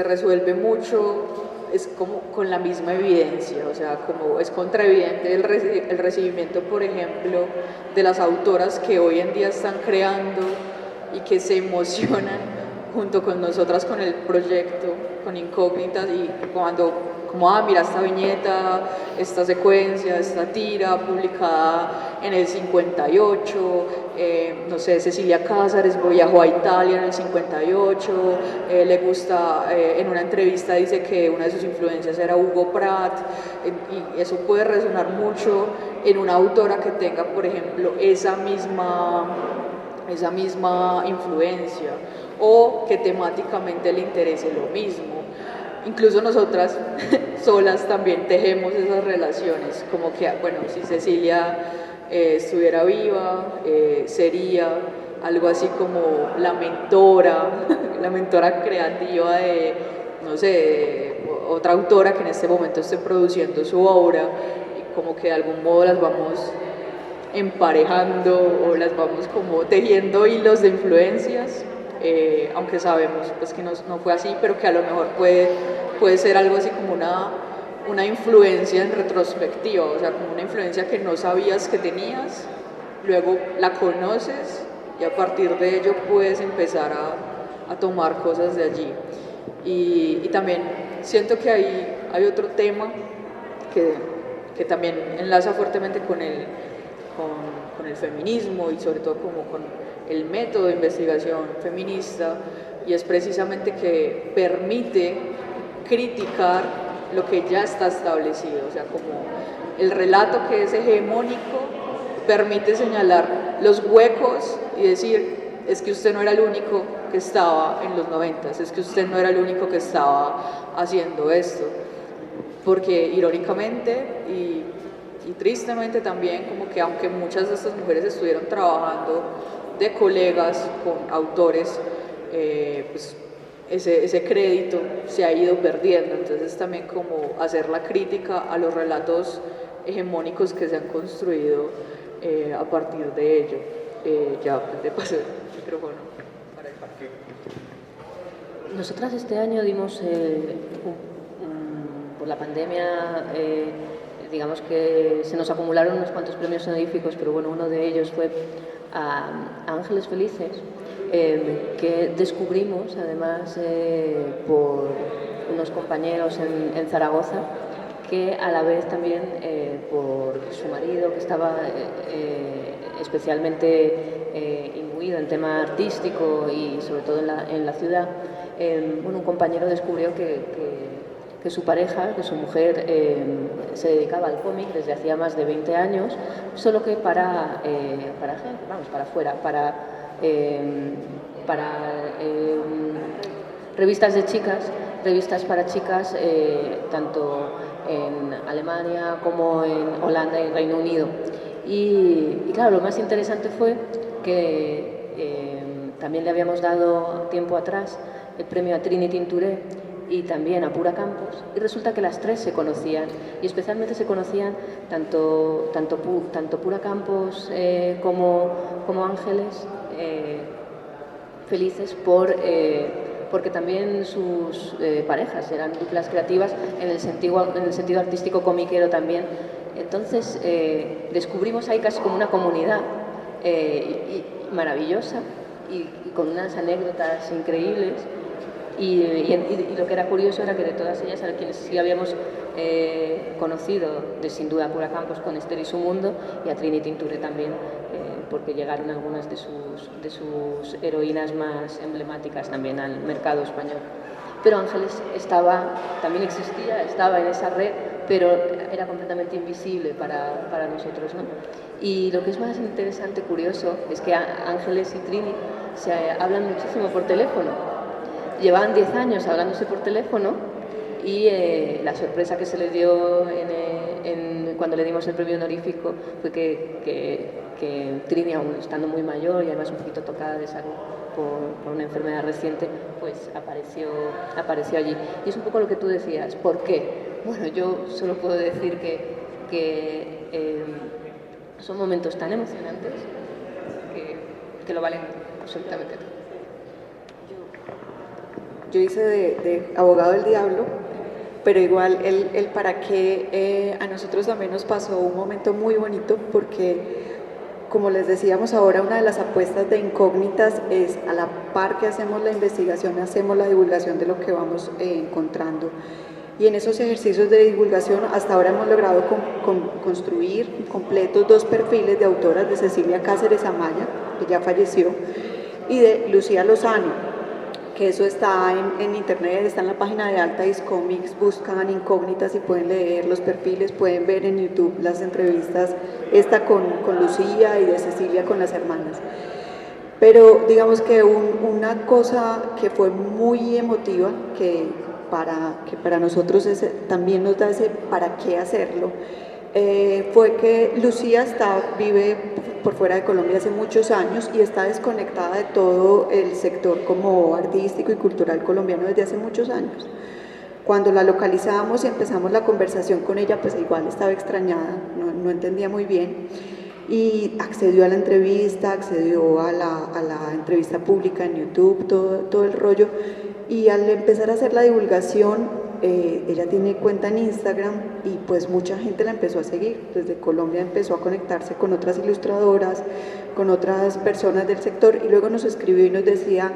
resuelve mucho, es como con la misma evidencia, o sea, como es contraevidente el recibimiento, por ejemplo, de las autoras que hoy en día están creando y que se emocionan junto con nosotras con el proyecto, con Incógnitas, y cuando como, mira esta viñeta, esta secuencia, esta tira publicada en el 58, no sé, Cecilia Cázares viajó a Italia en el 58, le gusta, en una entrevista dice que una de sus influencias era Hugo Pratt, y eso puede resonar mucho en una autora que tenga, por ejemplo, esa misma influencia, o que temáticamente le interese lo mismo. Incluso nosotras solas también tejemos esas relaciones, como que, bueno, si Cecilia estuviera viva, sería algo así como la mentora creativa de, no sé, otra autora que en este momento esté produciendo su obra, y como que de algún modo las vamos emparejando o las vamos como tejiendo hilos de influencias, aunque sabemos pues que no fue así, pero que a lo mejor puede ser algo así como una influencia en retrospectiva, o sea, como una influencia que no sabías que tenías, luego la conoces y a partir de ello puedes empezar a tomar cosas de allí. Y también siento que hay otro tema que también enlaza fuertemente con el feminismo y sobre todo como con el método de investigación feminista, y es precisamente que permite criticar lo que ya está establecido, o sea, como el relato que es hegemónico permite señalar los huecos y decir, es que usted no era el único que estaba en los 90, es que usted no era el único que estaba haciendo esto, porque irónicamente y tristemente también, como que aunque muchas de estas mujeres estuvieron trabajando de colegas con autores, pues ese crédito se ha ido perdiendo, entonces también como hacer la crítica a los relatos hegemónicos que se han construido a partir de ello. Ya te paso el micrófono para el parque. Nosotras este año dimos, por la pandemia, digamos que se nos acumularon unos cuantos premios honoríficos, pero bueno, uno de ellos fue a Ángeles Felices, que descubrimos además por unos compañeros en Zaragoza, que a la vez también por su marido, que estaba especialmente imbuido en tema artístico y sobre todo en la ciudad, bueno, un compañero descubrió que su pareja, que su mujer, se dedicaba al cómic desde hacía más de 20 años, solo que para gente, vamos, para afuera, para revistas de chicas, revistas para chicas, tanto en Alemania como en Holanda y Reino Unido. Y claro, lo más interesante fue que también le habíamos dado tiempo atrás el premio a Trini Tinturé y también a Pura Campos, y resulta que las tres se conocían, y especialmente se conocían tanto Pura Campos como Ángeles Felices porque también sus parejas eran duplas creativas en el sentido artístico comiquero también. Entonces descubrimos ahí casi como una comunidad maravillosa y con unas anécdotas increíbles. Y lo que era curioso era que de todas ellas, a quienes sí habíamos conocido, sin duda a Pura Campos con Esther y su mundo, y a Trini Tinturé también, porque llegaron algunas de sus heroínas más emblemáticas también al mercado español. Pero Ángeles también existía, estaba en esa red, pero era completamente invisible para nosotros, ¿no? Y lo que es más interesante, curioso, es que Ángeles y Trini se hablan muchísimo por teléfono. Llevaban 10 años hablándose por teléfono y la sorpresa que se les dio cuando le dimos el premio honorífico fue que Trini, aún estando muy mayor y además un poquito tocada de salud por una enfermedad reciente, pues apareció allí. Y es un poco lo que tú decías, ¿por qué? Bueno, yo solo puedo decir que son momentos tan emocionantes que lo valen absolutamente todo. Yo hice de abogado del diablo, pero igual el para qué a nosotros también nos pasó un momento muy bonito, porque como les decíamos ahora, una de las apuestas de Incógnitas es a la par que hacemos la investigación, hacemos la divulgación de lo que vamos encontrando. Y en esos ejercicios de divulgación hasta ahora hemos logrado construir completos 2 perfiles de autoras, de Cecilia Cáceres Amaya, que ya falleció, y de Lucía Lozano, que eso está en internet, está en la página de Altais Comics, buscan Incógnitas y pueden leer los perfiles, pueden ver en YouTube las entrevistas, esta con Lucía y de Cecilia con las hermanas. Pero digamos que una cosa que fue muy emotiva, que para nosotros también nos da ese para qué hacerlo, fue que Lucía vive por fuera de Colombia hace muchos años y está desconectada de todo el sector como artístico y cultural colombiano desde hace muchos años. Cuando la localizamos y empezamos la conversación con ella, pues igual estaba extrañada, no entendía muy bien, y accedió a la entrevista, accedió a la entrevista pública en YouTube, todo el rollo, y al empezar a hacer la divulgación, ella tiene cuenta en Instagram y pues mucha gente la empezó a seguir. Desde Colombia empezó a conectarse con otras ilustradoras, con otras personas del sector, y luego nos escribió y nos decía: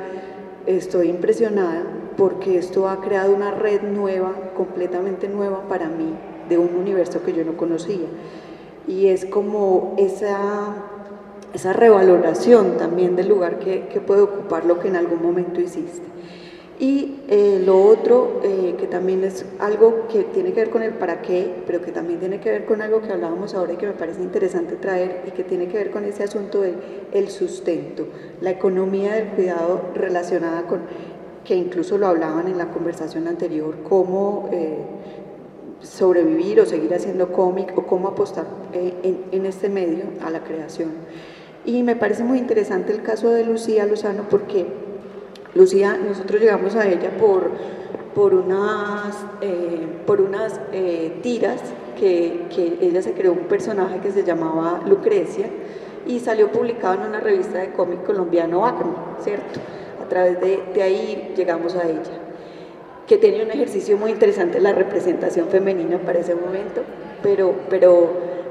estoy impresionada porque esto ha creado una red nueva, completamente nueva para mí, de un universo que yo no conocía. Y es como esa revaloración también del lugar que puede ocupar lo que en algún momento hiciste. Y lo otro, que también es algo que tiene que ver con el para qué, pero que también tiene que ver con algo que hablábamos ahora y que me parece interesante traer, y que tiene que ver con ese asunto del sustento, la economía del cuidado relacionada con, que incluso lo hablaban en la conversación anterior, cómo sobrevivir o seguir haciendo cómic, o cómo apostar en este medio a la creación. Y me parece muy interesante el caso de Lucía Lozano, porque Lucía, nosotros llegamos a ella por unas tiras que ella se creó un personaje que se llamaba Lucrecia y salió publicado en una revista de cómic colombiano, Acme, ¿cierto? A través de ahí llegamos a ella, que tenía un ejercicio muy interesante, la representación femenina para ese momento, pero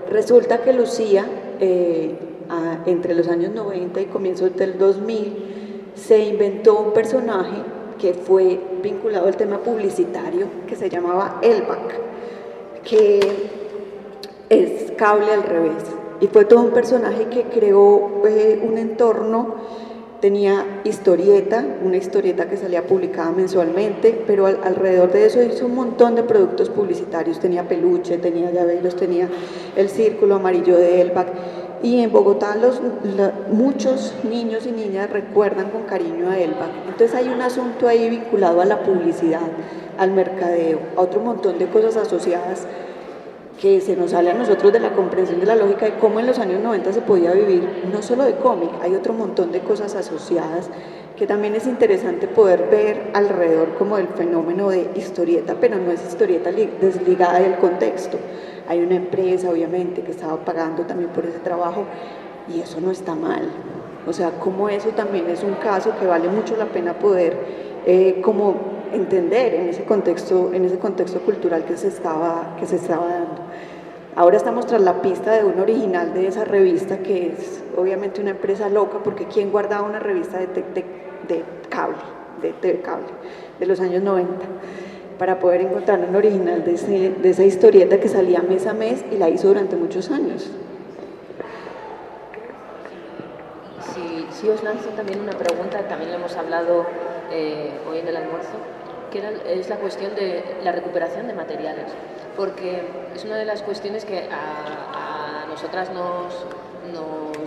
resulta que Lucía, entre los años 90 y comienzos del 2000, se inventó un personaje que fue vinculado al tema publicitario, que se llamaba Elbac, que es cable al revés, y fue todo un personaje que creó un entorno. Tenía una historieta que salía publicada mensualmente, pero alrededor de eso hizo un montón de productos publicitarios. Tenía peluche, tenía llaveros, tenía el círculo amarillo de Elbac. Y en Bogotá muchos niños y niñas recuerdan con cariño a Elbac. Entonces hay un asunto ahí vinculado a la publicidad, al mercadeo, a otro montón de cosas asociadas que se nos sale a nosotros de la comprensión de la lógica de cómo en los años 90 se podía vivir, no solo de cómic, hay otro montón de cosas asociadas que también es interesante poder ver alrededor como del fenómeno de historieta, pero no es historieta desligada del contexto. Hay una empresa, obviamente, que estaba pagando también por ese trabajo, y eso no está mal. O sea, como eso también es un caso que vale mucho la pena poder como entender en ese contexto cultural que se estaba dando. Ahora estamos tras la pista de un original de esa revista, que es obviamente una empresa loca, porque ¿quién guardaba una revista de cable, de TV cable, de los años 90? Para poder encontrar un original de esa historieta que salía mes a mes, y la hizo durante muchos años. Si os lanzo también una pregunta, también lo hemos hablado hoy en el almuerzo, que es la cuestión de la recuperación de materiales, porque es una de las cuestiones que a nosotras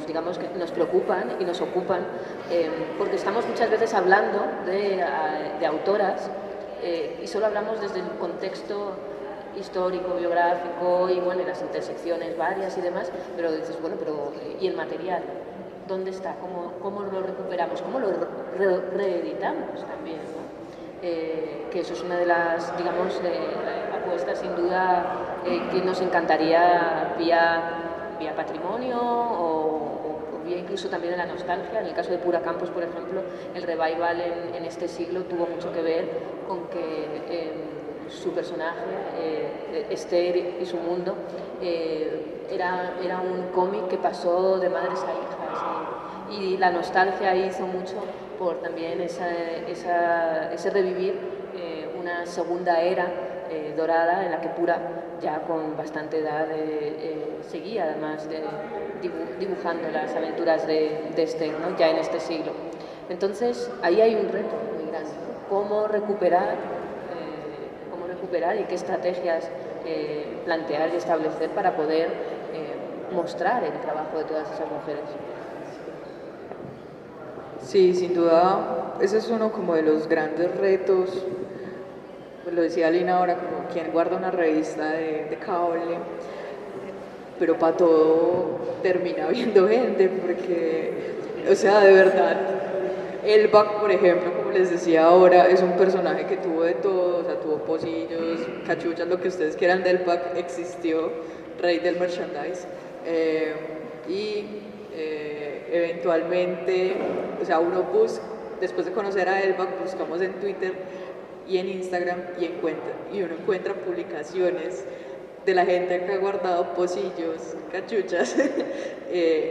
digamos que nos preocupan y nos ocupan, porque estamos muchas veces hablando de autoras y solo hablamos desde el contexto histórico, biográfico y bueno, y las intersecciones varias y demás, pero dices, bueno, pero ¿y el material? ¿Dónde está? ¿Cómo lo recuperamos? ¿Cómo lo reeditamos también? ¿No? Que eso es una de las, digamos, apuestas sin duda que nos encantaría vía patrimonio o vía incluso también en la nostalgia. En el caso de Pura Campos, por ejemplo, el revival en este siglo tuvo mucho que ver con que su personaje, Esther y su mundo, era un cómic que pasó de madres a hijas, y la nostalgia hizo mucho por también ese revivir una segunda era dorada en la que Pura, ya con bastante edad, seguía además dibujando las aventuras de Esther, ¿no? Ya en este siglo. Entonces ahí hay un reto muy grande, ¿no? Cómo recuperar y qué estrategias plantear y establecer para poder mostrar el trabajo de todas esas mujeres. Sí, sin duda, ese es uno como de los grandes retos. Pues lo decía Lina ahora, como quien guarda una revista de cable, pero para todo termina viendo gente, porque, o sea, de verdad, Elbac, por ejemplo, como como les decía ahora, es un personaje que tuvo de todo, o sea, tuvo pocillos, cachuchas, lo que ustedes quieran del pack, existió, rey del merchandise. Eventualmente, o sea, después de conocer a Elbak, buscamos en Twitter y en Instagram y uno encuentra publicaciones de la gente que ha guardado pocillos, cachuchas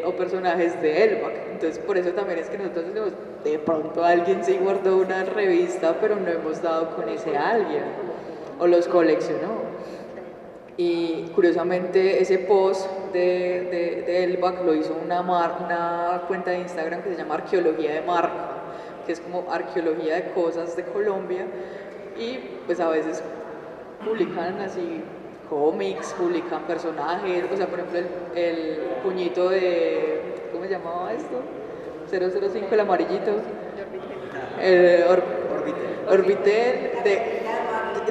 o personajes de Elbak. Entonces por eso también es que nosotros decimos, de pronto alguien sí guardó una revista, pero no hemos dado con ese alguien o los coleccionó. Y curiosamente ese post de Elbak lo hizo una cuenta de Instagram que se llama Arqueología de Marca, que es como arqueología de cosas de Colombia, y pues a veces publican así cómics, publican personajes, o sea, por ejemplo el puñito de, ¿cómo se llamaba esto? 005, el amarillito, el Orbitel,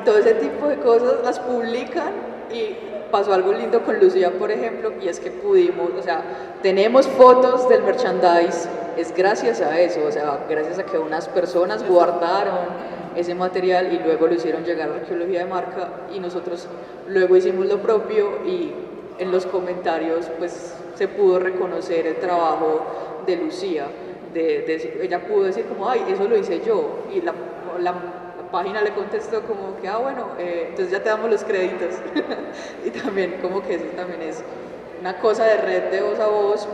todo ese tipo de cosas las publican. Y pasó algo lindo con Lucía, por ejemplo, y es que pudimos, o sea, tenemos fotos del merchandise, es gracias a eso, o sea, gracias a que unas personas guardaron ese material y luego lo hicieron llegar a la Arqueología de Marca, y nosotros luego hicimos lo propio, y en los comentarios pues se pudo reconocer el trabajo de Lucía, ella pudo decir como, ay, eso lo hice yo, y la página le contestó como que, bueno, entonces ya te damos los créditos. Y también como que eso también es una cosa de red de voz a voz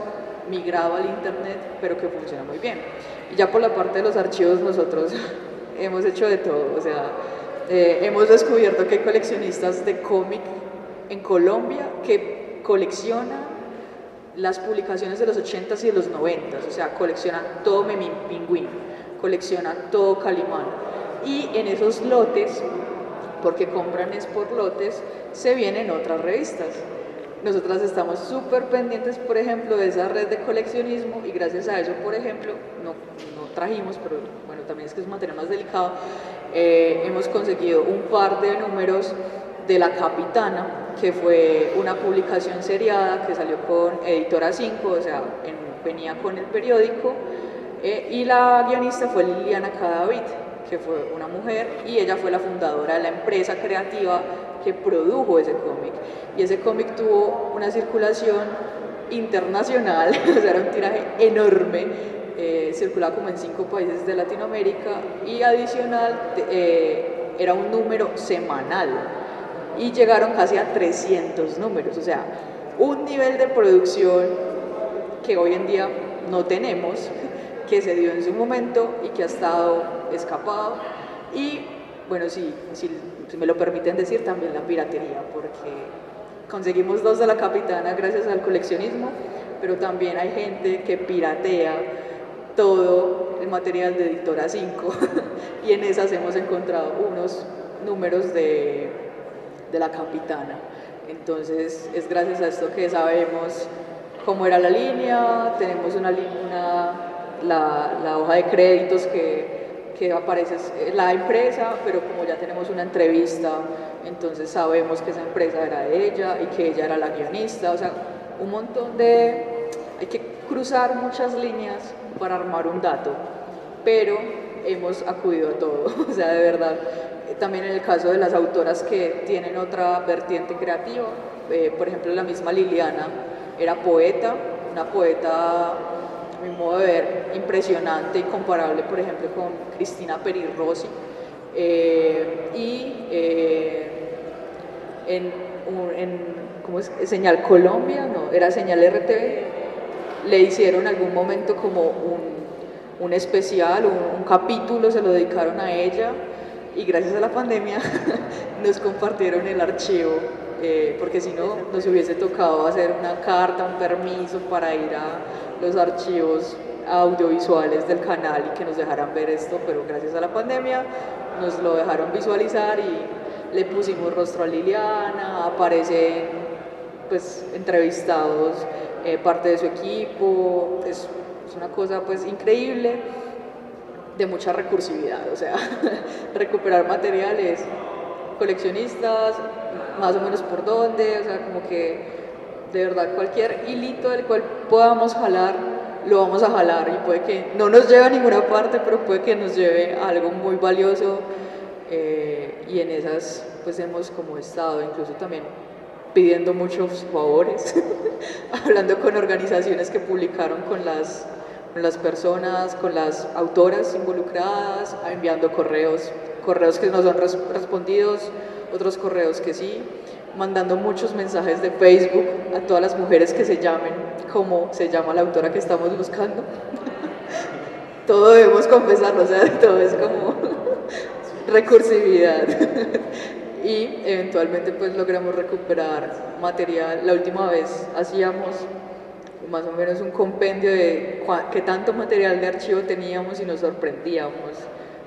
migrado al internet, pero que funciona muy bien. Y ya por la parte de los archivos nosotros hemos hecho de todo, o sea, hemos descubierto que hay coleccionistas de cómic en Colombia que coleccionan las publicaciones de los 80s y de los 90s, o sea, coleccionan todo Memín Pingüín, coleccionan todo Calimán, y en esos lotes, porque compran es por lotes, se vienen otras revistas. Nosotras estamos súper pendientes, por ejemplo, de esa red de coleccionismo, y gracias a eso, por ejemplo, no trajimos, pero bueno, también es que es un material más delicado, hemos conseguido un par de números de La Capitana, que fue una publicación seriada que salió con Editora 5, o sea, venía con el periódico, y la guionista fue Liliana Cadavid, que fue una mujer, y ella fue la fundadora de la empresa creativa que produjo ese cómic, y ese cómic tuvo una circulación internacional, o sea, era un tiraje enorme, circulaba como en 5 países de Latinoamérica, y adicional era un número semanal, y llegaron casi a 300 números, o sea, un nivel de producción que hoy en día no tenemos, que se dio en su momento y que ha estado escapado. Y bueno, si me lo permiten decir, también la piratería, porque conseguimos 2 de La Capitana gracias al coleccionismo, pero también hay gente que piratea todo el material de Editora 5 y en esas hemos encontrado unos números de La Capitana. Entonces es gracias a esto que sabemos cómo era la línea, tenemos la hoja de créditos que aparece la empresa, pero como ya tenemos una entrevista, entonces sabemos que esa empresa era de ella y que ella era la guionista, o sea, un montón hay que cruzar muchas líneas para armar un dato, pero hemos acudido a todo, o sea, de verdad. También en el caso de las autoras que tienen otra vertiente creativa, por ejemplo la misma Liliana era poeta, una poeta, a mi modo de ver, impresionante y comparable, por ejemplo, con Cristina Peri Rossi, ¿cómo es? Señal Colombia, no, era Señal RTV, le hicieron en algún momento como un especial, un capítulo, se lo dedicaron a ella, y gracias a la pandemia nos compartieron el archivo, porque si no nos hubiese tocado hacer una carta, un permiso para ir a los archivos audiovisuales del canal y que nos dejaran ver esto, pero gracias a la pandemia nos lo dejaron visualizar y le pusimos rostro a Liliana, aparecen pues entrevistados parte de su equipo, es una cosa pues increíble, de mucha recursividad, o sea, recuperar materiales, coleccionistas, más o menos por dónde, o sea, como que de verdad cualquier hilito del cual podamos jalar lo vamos a jalar y puede que no nos lleve a ninguna parte, pero puede que nos lleve a algo muy valioso, y en esas pues hemos como estado, incluso también pidiendo muchos favores, hablando con organizaciones que publicaron con las personas, con las autoras involucradas, enviando correos que no son respondidos, otros correos que sí, mandando muchos mensajes de Facebook a todas las mujeres que se llamen como se llama la autora que estamos buscando. Todo debemos confesarlo, o sea, todo es como recursividad. Y eventualmente pues logramos recuperar material. La última vez hacíamos más o menos un compendio de qué tanto material de archivo teníamos y nos sorprendíamos.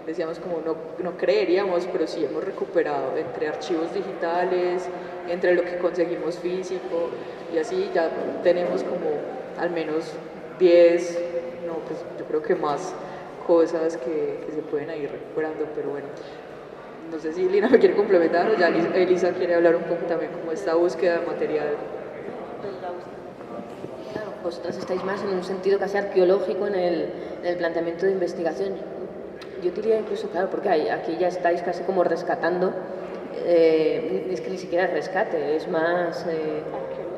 Decíamos como no creeríamos, pero sí hemos recuperado entre archivos digitales, entre lo que conseguimos físico, y así ya tenemos como al menos 10, no, pues yo creo que más cosas que se pueden ir recuperando, pero bueno. No sé si Lina me quiere complementar o ya Elisa quiere hablar un poco también como esta búsqueda de material. Claro, vosotras estáis más en un sentido casi arqueológico en el planteamiento de investigación. Yo diría incluso, claro, porque aquí ya estáis casi como rescatando, es que ni siquiera es rescate, es más,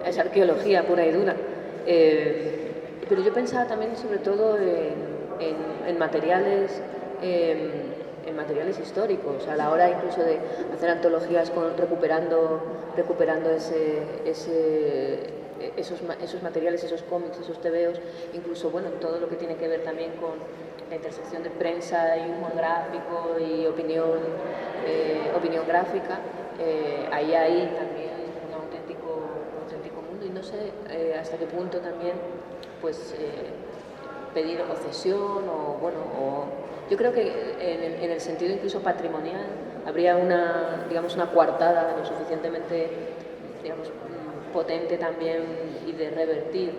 es arqueología pura y dura. Pero yo pensaba también sobre todo en materiales, en materiales históricos, a la hora incluso de hacer antologías recuperando esos materiales, esos cómics, esos tebeos, incluso bueno, todo lo que tiene que ver también con la intersección de prensa y humor gráfico y opinión gráfica. Ahí hay también un auténtico mundo, y no sé hasta qué punto también pues pedir o cesión yo creo que en el sentido incluso patrimonial habría una coartada lo suficientemente potente también y de revertir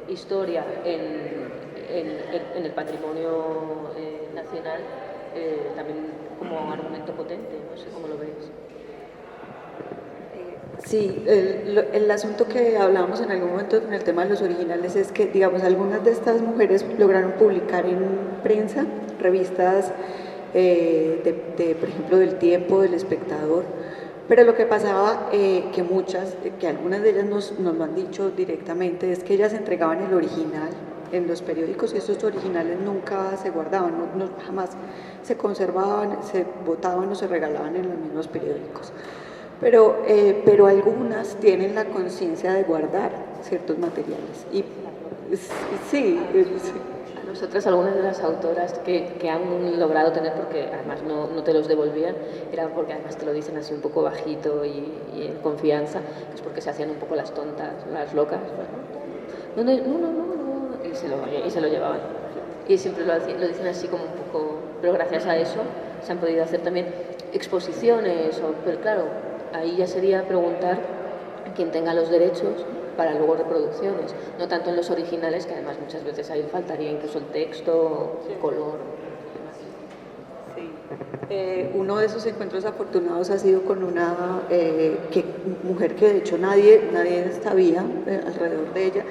historia en el patrimonio nacional, también como argumento potente, no sé cómo lo veis. Sí, el asunto que hablábamos en algún momento en el tema de los originales es que, digamos, algunas de estas mujeres lograron publicar en prensa, revistas por ejemplo, del Tiempo, del Espectador, pero lo que pasaba, que algunas de ellas nos lo han dicho directamente, es que ellas entregaban el original en los periódicos y esos originales nunca se guardaban, jamás se conservaban, se botaban o se regalaban en los mismos periódicos. Pero algunas tienen la conciencia de guardar ciertos materiales. Y sí. A nosotras, algunas de las autoras que han logrado tener, porque además no te los devolvían, era porque además te lo dicen así un poco bajito y en confianza, es porque se hacían un poco las tontas, las locas. No, y se lo llevaban. Y siempre lo dicen así como un poco, pero gracias a eso se han podido hacer también exposiciones, pero claro, ahí ya sería preguntar a quien tenga los derechos para luego reproducciones, no tanto en los originales, que además muchas veces ahí faltaría incluso el texto, el color. Sí. Uno de esos encuentros afortunados ha sido con una mujer que de hecho nadie sabía alrededor de ella.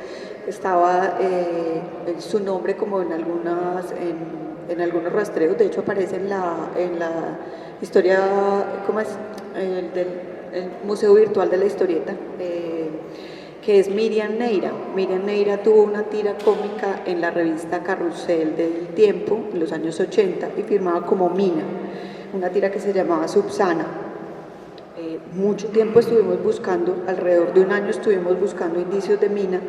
Estaba su nombre como en algunos rastreos, de hecho aparece en la historia, ¿cómo es? El Museo Virtual de la Historieta, que es Miriam Neira. Miriam Neira tuvo una tira cómica en la revista Carrusel del Tiempo en los años 80 y firmaba como Mina, una tira que se llamaba Subsana. Mucho tiempo estuvimos buscando, alrededor de un año estuvimos buscando indicios de Mina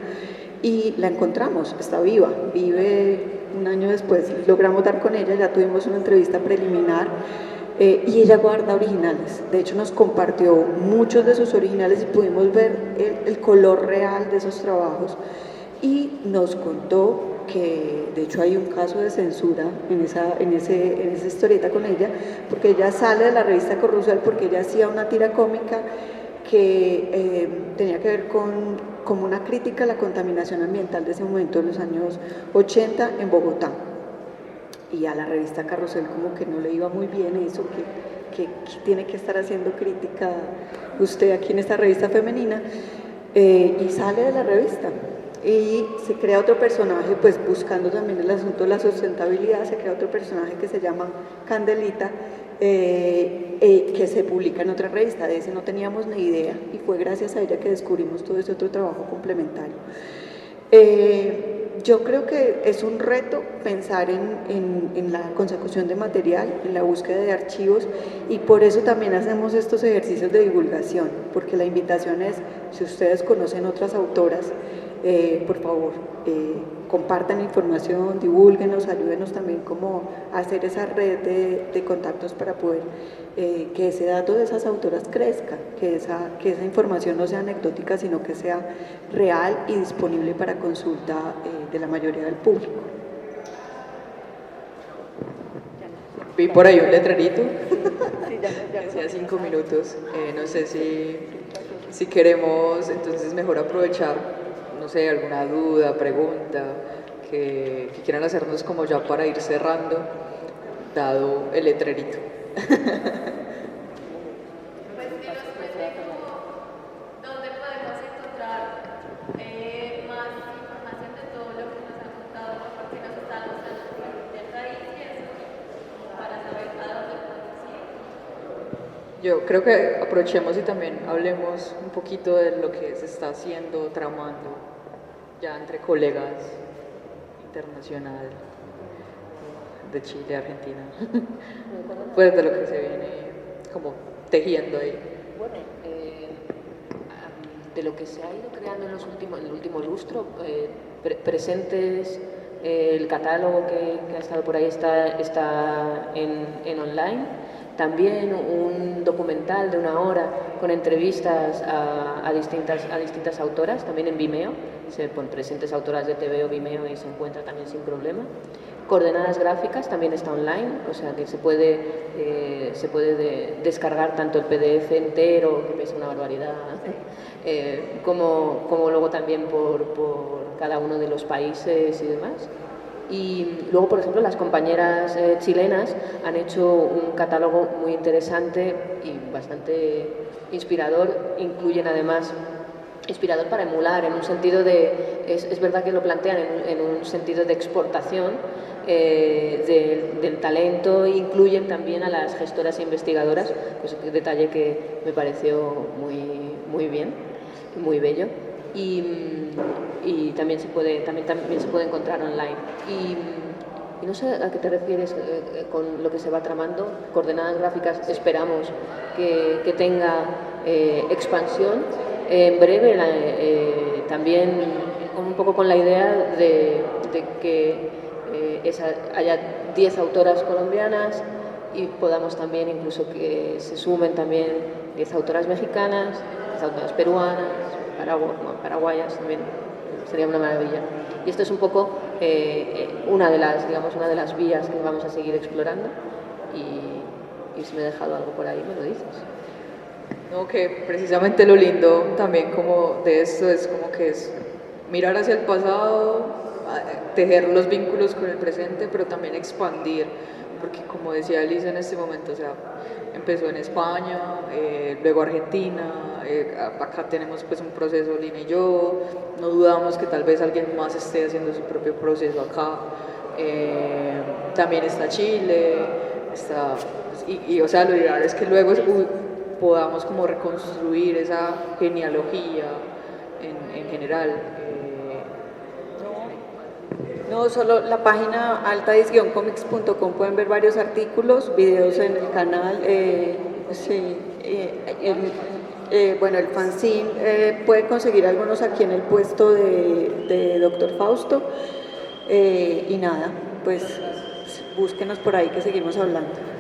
y la encontramos, está viva, vive un año después, logramos dar con ella, ya tuvimos una entrevista preliminar. Y ella guarda originales, de hecho nos compartió muchos de sus originales y pudimos ver el color real de esos trabajos, y nos contó que de hecho hay un caso de censura en esa historieta con ella, porque ella sale de la revista Carrusel porque ella hacía una tira cómica que tenía que ver con una crítica a la contaminación ambiental de ese momento, en los años 80 en Bogotá. Y a la revista Carrusel como que no le iba muy bien eso, que tiene que estar haciendo crítica usted aquí en esta revista femenina, y sale de la revista. Y se crea otro personaje, pues buscando también el asunto de la sustentabilidad, se crea otro personaje que se llama Candelita, que se publica en otra revista. De ese no teníamos ni idea y fue gracias a ella que descubrimos todo ese otro trabajo complementario. Yo creo que es un reto pensar en la consecución de material, en la búsqueda de archivos, y por eso también hacemos estos ejercicios de divulgación, porque la invitación es, si ustedes conocen otras autoras, por favor, compartan información, divúlguenos, ayúdenos también como a hacer esa red de contactos para poder que ese dato de esas autoras crezca, que esa información no sea anecdótica, sino que sea real y disponible para consulta de la mayoría del público. Vi por ahí un letrerito, decía 5 minutos, no sé si queremos entonces mejor aprovechar, no sé, alguna duda, pregunta que quieran hacernos como ya para ir cerrando, dado el letrerito. Pues que nos cuente dónde podemos encontrar más información de todo lo que nos han contado, porque nos están mostrando del país y eso, para saber a dónde podemos ir. Yo creo que aprovechemos y también hablemos un poquito de lo que se está haciendo, tramando, ya entre colegas internacional, de Chile, Argentina, pues de lo que se viene como tejiendo ahí. Bueno, de lo que se ha ido creando en el último lustro, presentes, el catálogo que ha estado por ahí está en online. También un documental de 1 hora con entrevistas a distintas autoras, también en Vimeo. Se ponen presentes autoras de TV o Vimeo y se encuentra también sin problema. Coordenadas gráficas también está online, o sea que se puede descargar tanto el PDF entero, que pesa una barbaridad, como luego también por cada uno de los países y demás. Y luego, por ejemplo, las compañeras chilenas han hecho un catálogo muy interesante y bastante inspirador. Incluyen además, inspirador para emular, en un sentido de, es verdad que lo plantean en un sentido de exportación del talento. Incluyen también a las gestoras e investigadoras, pues un detalle que me pareció muy bien, muy bello. Y también se puede encontrar online. Y no sé a qué te refieres con lo que se va tramando. Coordenadas gráficas esperamos que tenga expansión en breve, también un poco con la idea de que haya 10 autoras colombianas y podamos también incluso que se sumen también 10 autoras mexicanas, 10 autoras peruanas, paraguayas también, sería una maravilla. Y esto es un poco una de las vías que vamos a seguir explorando, y si me he dejado algo por ahí me lo dices. No, que precisamente lo lindo también como de esto es como que es mirar hacia el pasado, tejer los vínculos con el presente, pero también expandir, porque como decía Elisa en este momento, o sea, empezó en España, luego Argentina, acá tenemos pues un proceso, Lina y yo, no dudamos que tal vez alguien más esté haciendo su propio proceso acá, también está Chile, está, y o sea, lo ideal es que luego podamos como reconstruir esa genealogía en general. No, solo la página altadis-comics.com pueden ver varios artículos, videos en el canal, bueno, el fanzine, pueden conseguir algunos aquí en el puesto de Dr. Fausto, y nada, pues búsquenos por ahí que seguimos hablando.